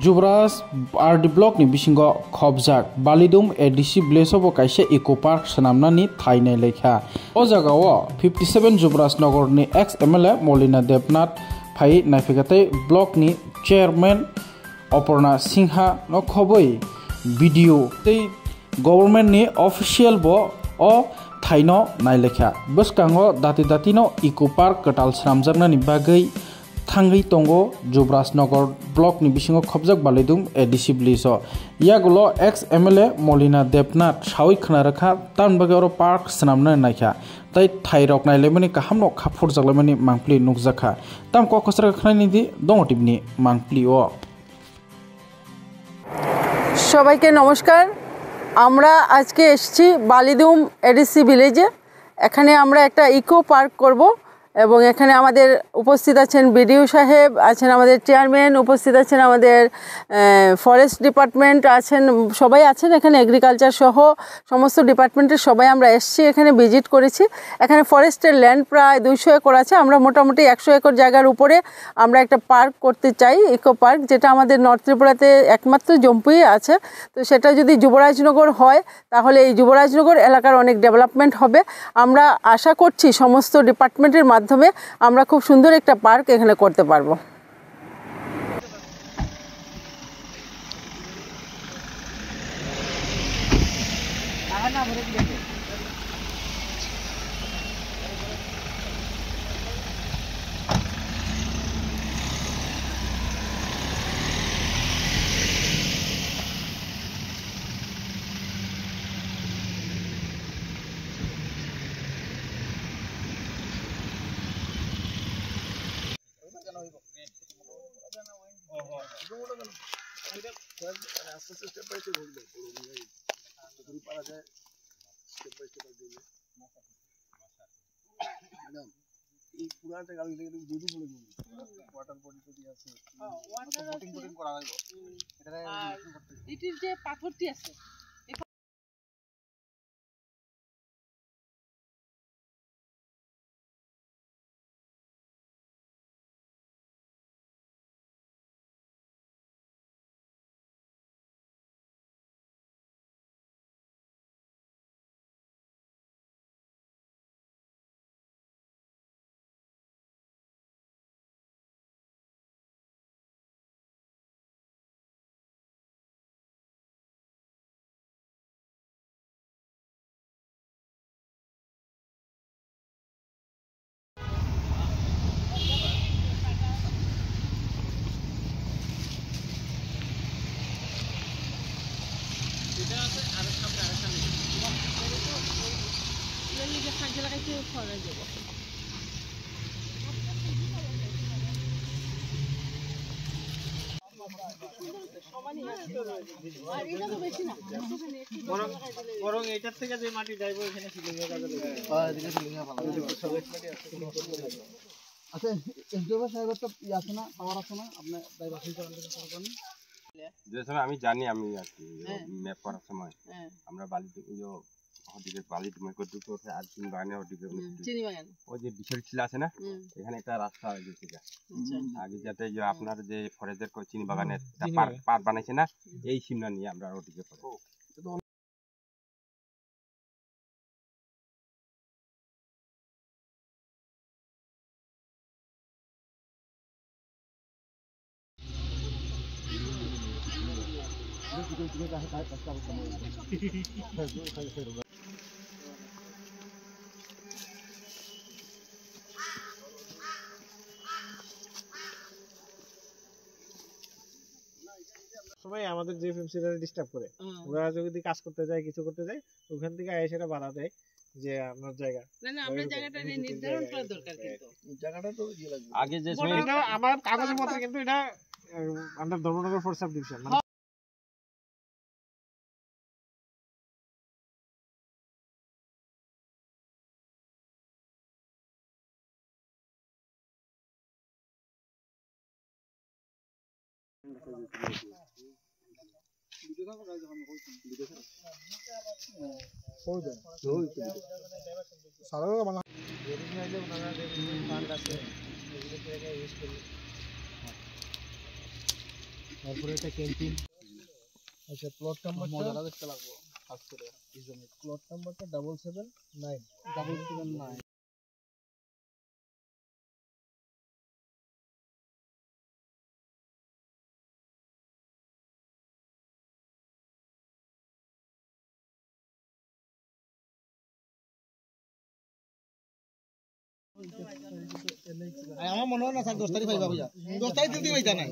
जुबराज RD block नि बिसिंगो खबजाक बालिदुम एडीसी ब्लेसोबो काइसे इको पार्क सनामनानि थाइनाय लेखा ओ जागाओ 57 जुबराज नगर नि एक्स एमएलए मलिना देबनाथ फाइ नायफेगातै ब्लॉक नि चेयरमैन अपर्णा सिंहा न खबै वीडियो तै गवर्नमेंट नि ऑफिशियल बो ओ थाइनो नायलेखा बसकांगो दाति दातिनो इको पार्क कटाल सनामजाकनानि बागै थांगै तंगो जुबराज नगर ब्लॉक नि बिसिंगो खबजाक बालिदुम एडीसी ब्लिसो यागुलो एक्स एमएलए मलिना देबनाथ सावै खनारखा तान बागेरो पार्क सनामना नायखा तै थाइरक नायलेमनि काहामनो खाफुर जागलेमनि मांप्ली नुकजाखा ताम को कसरा खनायनि दि दङ टिपनि मांप्ली ओ সবাইকে নমস্কার। আমরা আজকে এসেছি বালিদুম এডিসি ভিলেজে। এখানে আমরা একটা ইকো পার্ক করব এবং এখানে আমাদের উপস্থিত আছেন বিডিও সাহেব, আছেন আমাদের চেয়ারম্যান, উপস্থিত আছেন আমাদের ফরেস্ট ডিপার্টমেন্ট আছেন, সবাই আছেন এখানে, এগ্রিকালচার সহ সমস্ত ডিপার্টমেন্টের সবাই আমরা এসেছি, এখানে ভিজিট করেছি। এখানে ফরেস্টের ল্যান্ড প্রায় 200 একর আছে। আমরা মোটামুটি 100 একর জায়গার উপরে আমরা একটা পার্ক করতে চাই, ইকো পার্ক, যেটা আমাদের নর্থ ত্রিপুরাতে একমাত্র জম্পুই আছে। তো সেটা যদি যুবরাজনগর হয় তাহলে এই যুবরাজনগর এলাকার অনেক ডেভেলপমেন্ট হবে। আমরা আশা করছি সমস্ত ডিপার্টমেন্টের মাধ্যমে আমরা খুব সুন্দর একটা পার্ক এখানে করতে পারবো। পাথরটি আছে বরং এটার থেকে যে মাটি যাইবো এখানে সিলিংয়ের কাজে লাগে। আচ্ছা, এসডিও সাহেবের তো আছে না, পাওয়ার আছে না, আপনি ডাইভার্সিটি করেন যে সময় আমি জানি, আমি আর কি ম্যাপ করার সময় আমরা বালিতে ওদিকে বালি তুমি করতে করতে আর তিন বাগানে ওদিকে চিনি বাগান ওই যে বিশাল ছিল আছে না, এখানে একটা রাস্তা গেছে আগে, যাতে যে আপনার যে ফরেস্টের চিনি বাগানের পার বানাইছে না, এই সীমা নিয়ে আমরা ওদিকে সবাই আমাদের যে ফিল্মসিরা ডিস্টার্ব করে, ওরা যদি কাজ করতে যায়, কিছু করতে যায়, ওখান থেকে এসে বাধা দেয় যে আপনার জায়গা, না না, আমরা জায়গাটা নির্ধারণ করা দরকার। কিন্তু জায়গাটা তো ইয়ে লাগবে আগে, যে এটা আমার কাগজের মতো, কিন্তু এটা under Dharmanagar forest sub division. তারপরে এটা ক্যান্টিন। আচ্ছা প্লট নাম্বারটা দেখতে লাগবে খাস করে ইজনে প্লট নাম্বারটা 779 আমার মনে হয় না স্যার 10 তারিখ পাইবা বুঝা 10 তারিখ দিতে পাইতা নাই